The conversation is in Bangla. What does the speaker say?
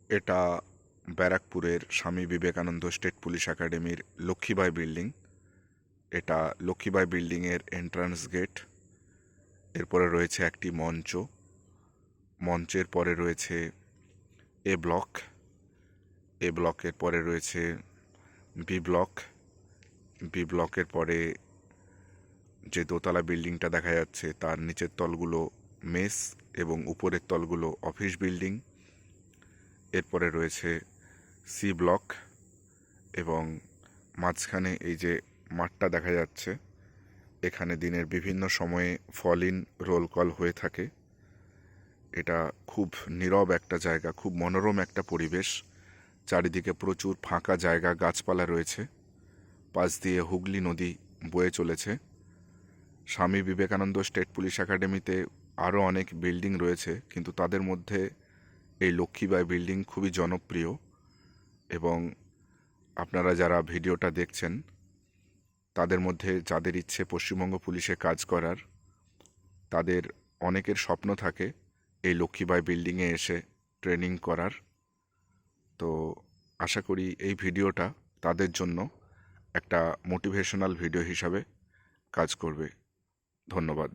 এটা ব্যারাকপুরের স্বামী বিবেকানন্দ স্টেট পুলিশ একাডেমির লক্ষ্মীবাই বিল্ডিং। এটা লক্ষ্মীবাই বিল্ডিংয়ের এন্ট্রান্স গেট। এরপরে রয়েছে একটি মঞ্চ। মঞ্চের পরে রয়েছে এ ব্লক। এ ব্লকের পরে রয়েছে বি ব্লক। বি ব্লকের পরে যে দোতলা বিল্ডিংটা দেখা যাচ্ছে তার নিচের তলগুলো মেস এবং উপরের তলগুলো অফিস বিল্ডিং। এরপরে রয়েছে সি ব্লক এবং মাঝখানে এই যে মাঠটা দেখা যাচ্ছে, এখানে দিনের বিভিন্ন সময়ে ফল ইন রোল কল হয়ে থাকে। এটা খুব নীরব একটা জায়গা, খুব মনোরম একটা পরিবেশ। চারিদিকে প্রচুর ফাঁকা জায়গা, গাছপালা রয়েছে। পাশ দিয়ে হুগলি নদী বয়ে চলেছে। স্বামী বিবেকানন্দ স্টেট পুলিশ একাডেমিতে আরও অনেক বিল্ডিং রয়েছে, কিন্তু তাদের মধ্যে এই লক্ষ্মীবাই বিল্ডিং খুবই জনপ্রিয়। এবং আপনারা যারা ভিডিওটা দেখছেন তাদের মধ্যে যাদের ইচ্ছে পশ্চিমবঙ্গ পুলিশে কাজ করার, তাদের অনেকের স্বপ্ন থাকে এই লক্ষ্মীবাই বিল্ডিংয়ে এসে ট্রেনিং করার। তো আশা করি এই ভিডিওটা তাদের জন্য একটা মোটিভেশনাল ভিডিও হিসাবে কাজ করবে। ধন্যবাদ।